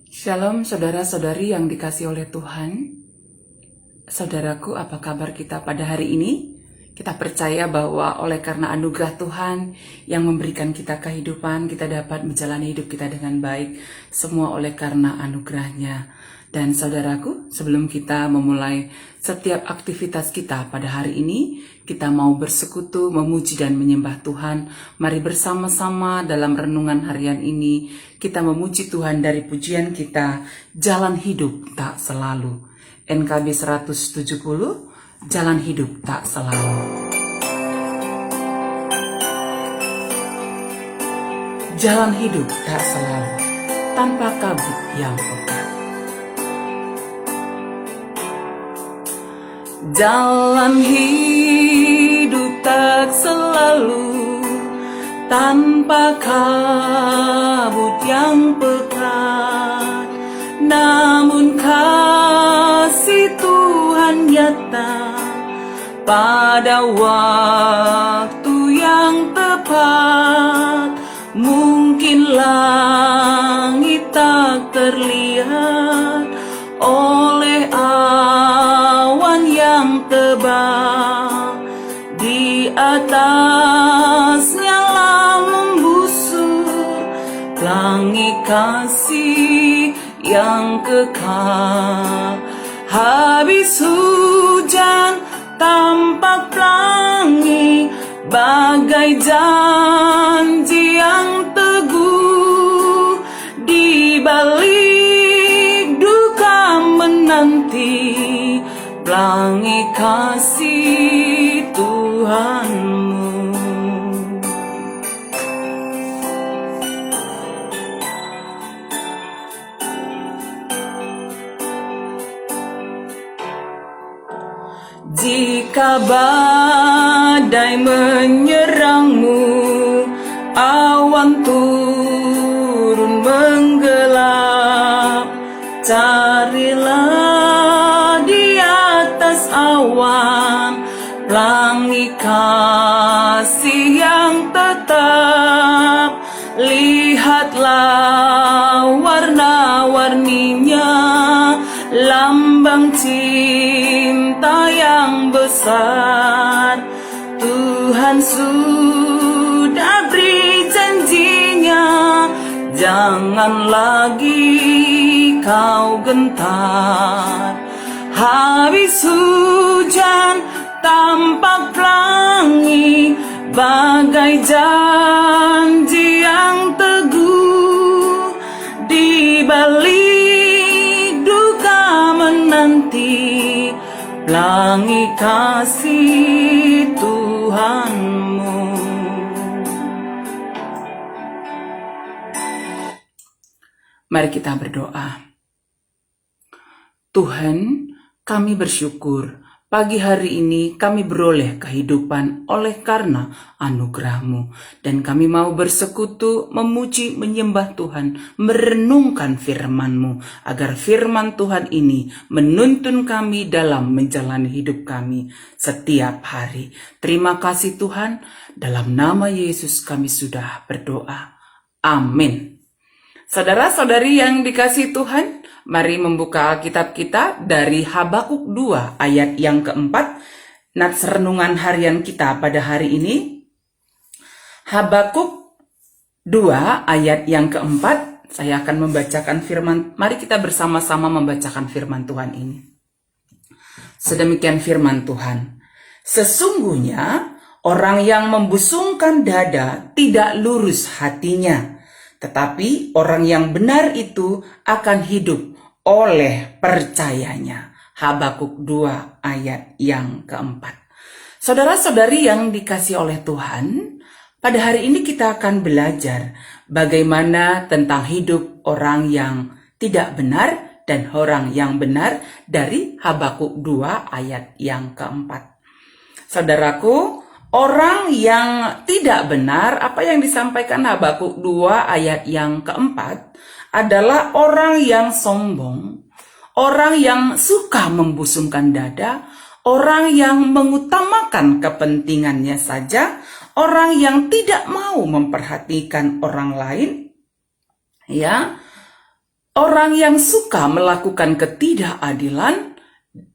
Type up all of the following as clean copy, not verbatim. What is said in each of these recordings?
Shalom saudara-saudari yang dikasihi oleh Tuhan. Saudaraku, apa kabar kita pada hari ini? Kita percaya bahwa oleh karena anugerah Tuhan yang memberikan kita kehidupan, kita dapat menjalani hidup kita dengan baik. Semua oleh karena anugerahnya. Dan saudaraku, sebelum kita memulai setiap aktivitas kita pada hari ini, kita mau bersekutu, memuji dan menyembah Tuhan. Mari bersama-sama dalam renungan harian ini, kita memuji Tuhan dari pujian kita, Jalan Hidup Tak Selalu. NKB 170, Jalan Hidup Tak Selalu. Jalan hidup tak selalu, tanpa kabut yang pekat. Jalan hidup tak selalu, tanpa kabut yang pekat. Namun kasih Tuhan nyata pada waktu yang tepat. Mungkin langit tak terlihat oleh awan yang tebal, di atasnya lah membusur pelangi kasih yang kekal. Habis hujan tampak pelangi, bagai janji yang teguh. Di balik duka menanti pelangi kasih Tuhanmu. Jika badai menyerangmu, awan turun menggelap, carilah di atas awan pelangi kasih yang tetap. Lihatlah warna-warninya, lambang cinta yang besar. Tuhan sudah beri janjinya, jangan lagi kau gentar. Habis hujan tampak pelangi, bagai janji yang teguh. Di balik duka menanti pelangi kasih Tuhanmu. Mari kita berdoa. Tuhan, kami bersyukur pagi hari ini kami beroleh kehidupan oleh karena anugerah-Mu. Dan kami mau bersekutu, memuji, menyembah Tuhan, merenungkan firman-Mu, agar firman Tuhan ini menuntun kami dalam menjalani hidup kami setiap hari. Terima kasih Tuhan, dalam nama Yesus kami sudah berdoa. Amin. Saudara-saudari yang dikasihi Tuhan, mari membuka Alkitab kita dari Habakuk 2 ayat yang keempat. Nats renungan harian kita pada hari ini, Habakuk 2 ayat yang keempat. Saya akan membacakan firman. Mari kita bersama-sama membacakan firman Tuhan ini. Sedemikian firman Tuhan. Sesungguhnya orang yang membusungkan dada tidak lurus hatinya, tetapi orang yang benar itu akan hidup oleh percayanya. Habakuk 2 ayat yang keempat. Saudara-saudari yang dikasihi oleh Tuhan, pada hari ini kita akan belajar bagaimana tentang hidup orang yang tidak benar dan orang yang benar dari Habakuk 2 ayat yang keempat. Saudaraku, orang yang tidak benar, apa yang disampaikan Habakuk 2 ayat yang keempat, adalah orang yang sombong, orang yang suka membusungkan dada, orang yang mengutamakan kepentingannya saja, orang yang tidak mau memperhatikan orang lain, ya, orang yang suka melakukan ketidakadilan,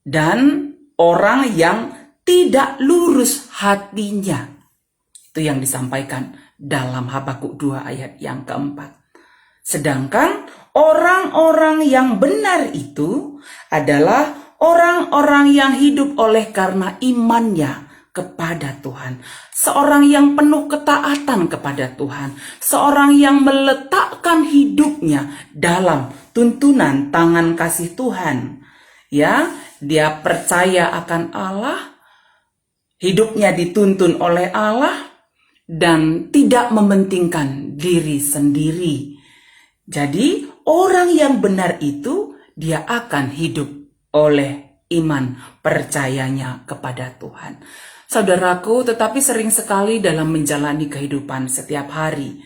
dan orang yang tidak lurus hatinya. Itu yang disampaikan dalam Habakuk 2 ayat yang keempat. Sedangkan orang-orang yang benar itu adalah orang-orang yang hidup oleh karena imannya kepada Tuhan. Seorang yang penuh ketaatan kepada Tuhan. Seorang yang meletakkan hidupnya dalam tuntunan tangan kasih Tuhan. Ya, dia percaya akan Allah, hidupnya dituntun oleh Allah, dan tidak mementingkan diri sendiri. Jadi orang yang benar itu dia akan hidup oleh iman percayanya kepada Tuhan. Saudaraku, tetapi sering sekali dalam menjalani kehidupan setiap hari,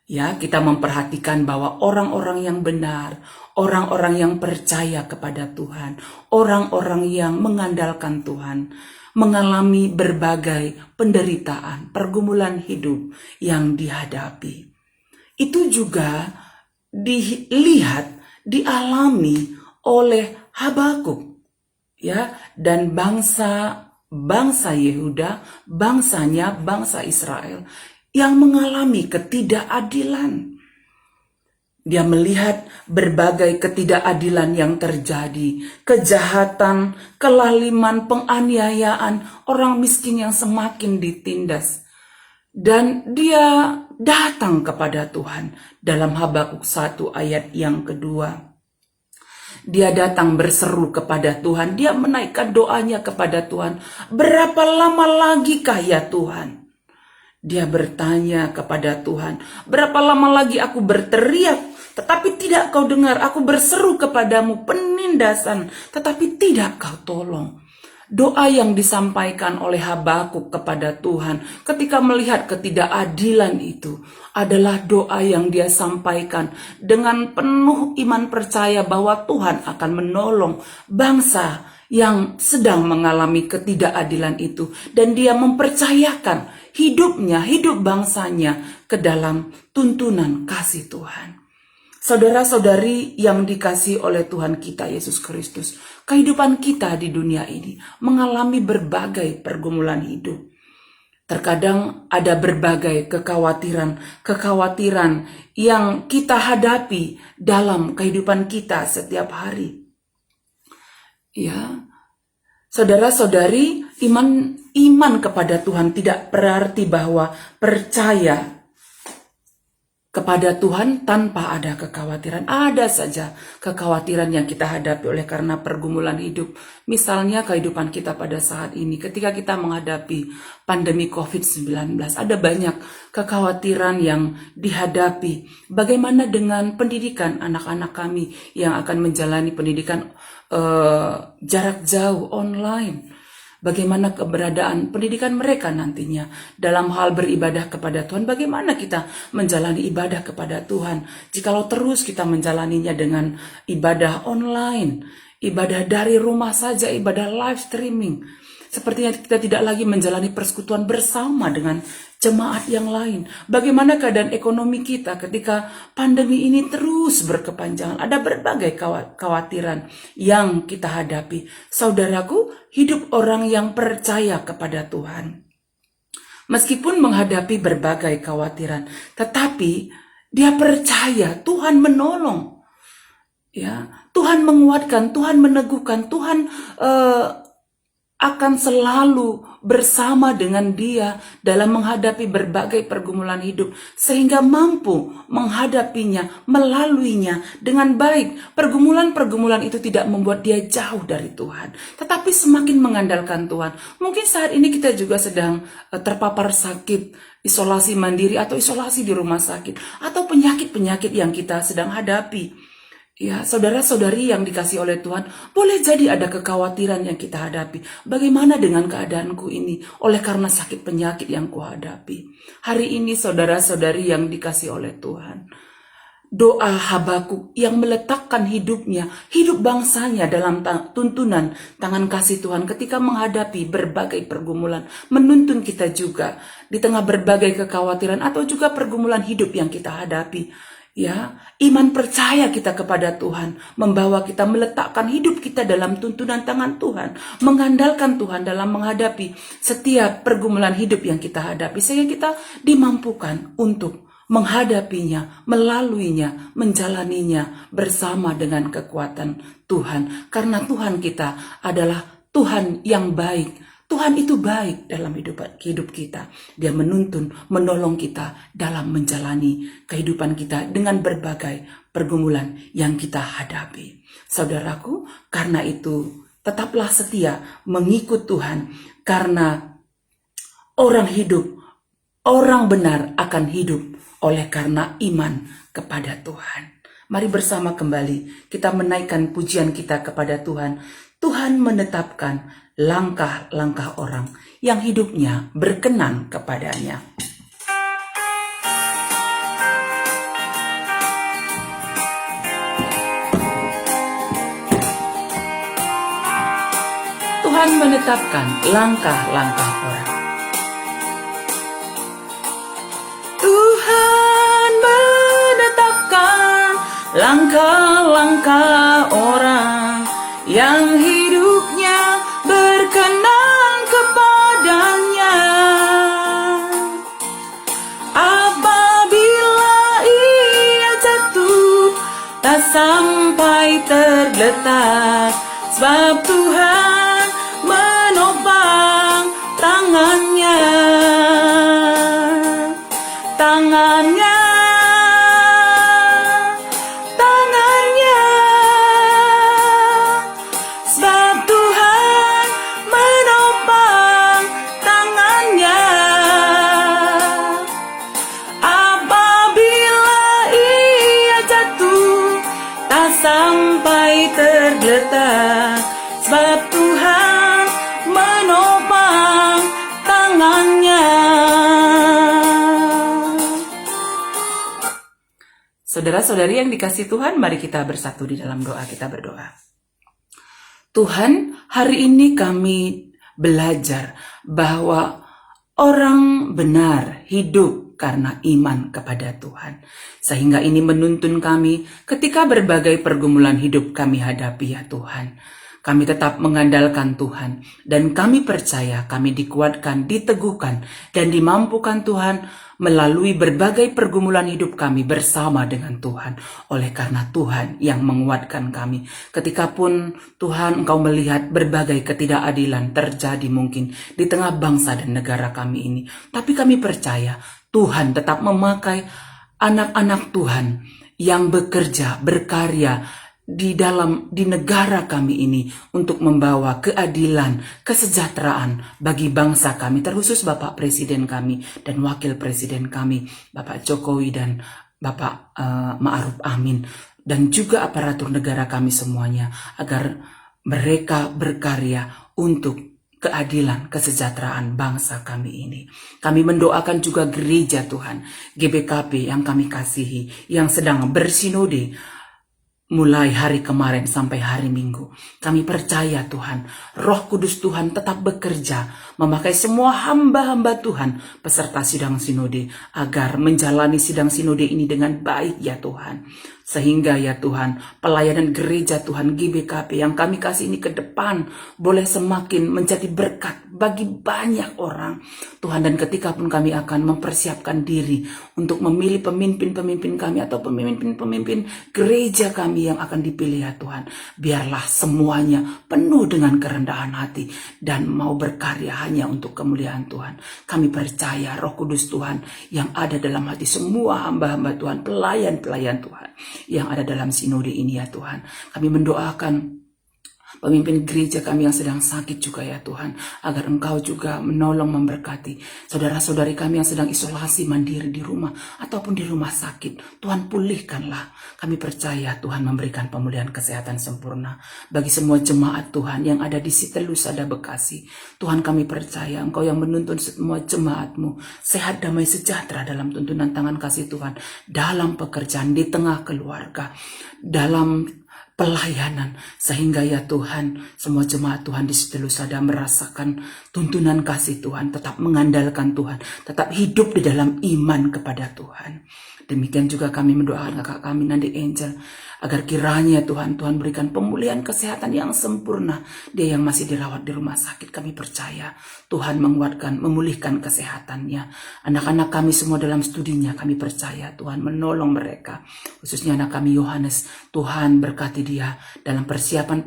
ya, kita memperhatikan bahwa orang-orang yang benar, orang-orang yang percaya kepada Tuhan, orang-orang yang mengandalkan Tuhan, mengalami berbagai penderitaan, pergumulan hidup yang dihadapi. Itu juga dilihat, dialami oleh Habakuk, ya, dan bangsa Yehuda, bangsa Israel yang mengalami ketidakadilan. Dia melihat berbagai ketidakadilan yang terjadi, kejahatan, kelaliman, penganiayaan, orang miskin yang semakin ditindas. Dan dia datang kepada Tuhan dalam Habakuk 1 ayat yang kedua. Dia datang berseru kepada Tuhan, dia menaikkan doanya kepada Tuhan. Berapa lama lagi kah ya Tuhan? Dia bertanya kepada Tuhan, berapa lama lagi aku berteriak, tetapi tidak kau dengar. Aku berseru kepadamu penindasan, tetapi tidak kau tolong. Doa yang disampaikan oleh Habakuk kepada Tuhan ketika melihat ketidakadilan itu adalah doa yang dia sampaikan dengan penuh iman percaya bahwa Tuhan akan menolong bangsa yang sedang mengalami ketidakadilan itu. Dan dia mempercayakan hidupnya, hidup bangsanya ke dalam tuntunan kasih Tuhan. Saudara-saudari yang dikasihi oleh Tuhan kita Yesus Kristus, kehidupan kita di dunia ini mengalami berbagai pergumulan hidup. Terkadang ada berbagai kekhawatiran yang kita hadapi dalam kehidupan kita setiap hari. Ya, saudara-saudari, iman kepada Tuhan tidak berarti bahwa percaya kepada Tuhan tanpa ada kekhawatiran. Ada saja kekhawatiran yang kita hadapi oleh karena pergumulan hidup. Misalnya kehidupan kita pada saat ini ketika kita menghadapi pandemi COVID-19. Ada banyak kekhawatiran yang dihadapi. Bagaimana dengan pendidikan anak-anak kami yang akan menjalani pendidikan jarak jauh online? Bagaimana keberadaan pendidikan mereka nantinya dalam hal beribadah kepada Tuhan? Bagaimana kita menjalani ibadah kepada Tuhan jikalau terus kita menjalaninya dengan ibadah online, ibadah dari rumah saja, ibadah live streaming? Sepertinya kita tidak lagi menjalani persekutuan bersama dengan jemaat yang lain. Bagaimana keadaan ekonomi kita ketika pandemi ini terus berkepanjangan? Ada berbagai kekhawatiran yang kita hadapi. Saudaraku, hidup orang yang percaya kepada Tuhan, meskipun menghadapi berbagai kekhawatiran, tetapi dia percaya Tuhan menolong. Ya, Tuhan menguatkan, Tuhan meneguhkan, Tuhan akan selalu bersama dengan dia dalam menghadapi berbagai pergumulan hidup, sehingga mampu menghadapinya, melaluinya dengan baik. Pergumulan-pergumulan itu tidak membuat dia jauh dari Tuhan, tetapi semakin mengandalkan Tuhan. Mungkin saat ini kita juga sedang terpapar sakit, isolasi mandiri atau isolasi di rumah sakit, atau penyakit-penyakit yang kita sedang hadapi. Ya, saudara-saudari yang dikasihi oleh Tuhan, boleh jadi ada kekhawatiran yang kita hadapi. Bagaimana dengan keadaanku ini oleh karena sakit penyakit yang kuhadapi? Hari ini saudara-saudari yang dikasihi oleh Tuhan, doa Habakuk yang meletakkan hidupnya, hidup bangsanya dalam tuntunan tangan kasih Tuhan ketika menghadapi berbagai pergumulan, menuntun kita juga di tengah berbagai kekhawatiran atau juga pergumulan hidup yang kita hadapi. Ya, iman percaya kita kepada Tuhan membawa kita meletakkan hidup kita dalam tuntunan tangan Tuhan, mengandalkan Tuhan dalam menghadapi setiap pergumulan hidup yang kita hadapi, sehingga kita dimampukan untuk menghadapinya, melaluinya, menjalaninya bersama dengan kekuatan Tuhan. Karena Tuhan kita adalah Tuhan yang baik. Tuhan itu baik dalam hidup kita. Dia menuntun, menolong kita dalam menjalani kehidupan kita dengan berbagai pergumulan yang kita hadapi. Saudaraku, karena itu tetaplah setia mengikut Tuhan, karena orang benar akan hidup oleh karena iman kepada Tuhan. Mari bersama kembali kita menaikkan pujian kita kepada Tuhan. Tuhan menetapkan langkah-langkah orang yang hidupnya berkenan kepadanya. Tuhan menetapkan langkah-langkah orang. Tuhan menetapkan langkah-langkah orang yang hidupnya berkenan kepadanya. Apabila ia jatuh, tak sampai tergeletak, sebab Tuhan menopang tangannya. Tangannya, sebab Tuhan menopang tangannya. Apabila ia jatuh, tak sampai tergeletak, sebab Tuhan menopang tangannya. Saudara-saudari yang dikasihi Tuhan, mari kita bersatu di dalam doa. Kita berdoa. Tuhan, hari ini kami belajar bahwa orang benar hidup karena iman kepada Tuhan. Sehingga ini menuntun kami ketika berbagai pergumulan hidup kami hadapi, ya Tuhan. Kami tetap mengandalkan Tuhan, dan kami percaya kami dikuatkan, diteguhkan, dan dimampukan Tuhan melalui berbagai pergumulan hidup kami bersama dengan Tuhan. Oleh karena Tuhan yang menguatkan kami. Ketika pun Tuhan Engkau melihat berbagai ketidakadilan terjadi mungkin di tengah bangsa dan negara kami ini. Tapi kami percaya Tuhan tetap memakai anak-anak Tuhan yang bekerja, berkarya, di negara kami ini untuk membawa keadilan, kesejahteraan bagi bangsa kami, terkhusus Bapak Presiden kami dan Wakil Presiden kami, Bapak Jokowi dan Bapak Ma'ruf Amin, dan juga aparatur negara kami semuanya, agar mereka berkarya untuk keadilan, kesejahteraan bangsa kami ini. Kami mendoakan juga gereja Tuhan, GBKP yang kami kasihi, yang sedang bersinode mulai hari kemarin sampai hari Minggu. Kami percaya Tuhan, Roh Kudus Tuhan tetap bekerja, memakai semua hamba-hamba Tuhan peserta sidang sinode, agar menjalani sidang sinode ini dengan baik, ya Tuhan. Sehingga ya Tuhan, pelayanan gereja Tuhan GBKP yang kami kasih ini ke depan boleh semakin menjadi berkat bagi banyak orang Tuhan. Dan ketika pun kami akan mempersiapkan diri untuk memilih pemimpin-pemimpin kami atau pemimpin-pemimpin gereja kami yang akan dipilih, ya Tuhan, biarlah semuanya penuh dengan kerendahan hati dan mau berkarya hanya untuk kemuliaan Tuhan. Kami percaya Roh Kudus Tuhan yang ada dalam hati semua hamba-hamba Tuhan, pelayan-pelayan Tuhan yang ada dalam sinode ini, ya Tuhan. Kami mendoakan pemimpin gereja kami yang sedang sakit juga, ya Tuhan, agar Engkau juga menolong, memberkati saudara-saudari kami yang sedang isolasi mandiri di rumah ataupun di rumah sakit. Tuhan, pulihkanlah. Kami percaya Tuhan memberikan pemulihan kesehatan sempurna bagi semua jemaat Tuhan yang ada di Sitelusada, Bekasi. Tuhan, kami percaya Engkau yang menuntun semua jemaat-Mu sehat, damai, sejahtera dalam tuntunan tangan kasih Tuhan, dalam pekerjaan, di tengah keluarga, dalam pelayanan, sehingga ya Tuhan, semua jemaat Tuhan di Sitelusada merasakan tuntunan kasih Tuhan, tetap mengandalkan Tuhan, tetap hidup di dalam iman kepada Tuhan. Demikian juga kami mendoakan kakak kami Nandi Angel, agar kiranya Tuhan berikan pemulihan kesehatan yang sempurna. Dia yang masih dirawat di rumah sakit, kami percaya Tuhan menguatkan, memulihkan kesehatannya. Anak-anak kami semua dalam studinya, kami percaya Tuhan menolong mereka. Khususnya anak kami Yohanes, Tuhan berkati dia dalam persiapan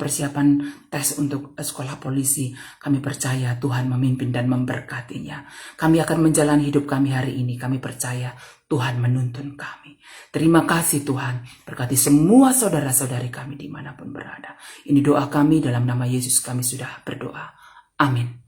tes untuk sekolah polisi. Kami percaya Tuhan memimpin dan memberkatinya. Kami akan menjalani hidup kami hari ini, kami percaya Tuhan menuntun kami. Terima kasih Tuhan, berkati semua saudara-saudari kami dimanapun berada. Ini doa kami, dalam nama Yesus kami sudah berdoa. Amin.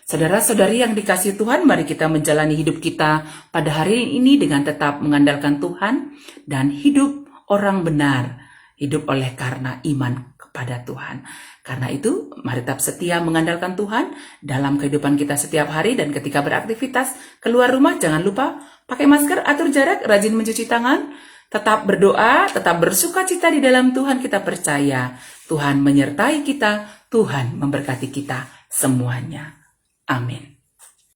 Saudara-saudari yang dikasihi Tuhan, mari kita menjalani hidup kita pada hari ini dengan tetap mengandalkan Tuhan dan hidup orang benar, hidup oleh karena iman kepada Tuhan. Karena itu, mari tetap setia mengandalkan Tuhan dalam kehidupan kita setiap hari, dan ketika beraktivitas keluar rumah jangan lupa pakai masker, atur jarak, rajin mencuci tangan, tetap berdoa, tetap bersuka cita di dalam Tuhan. Kita percaya Tuhan menyertai kita, Tuhan memberkati kita semuanya. Amin.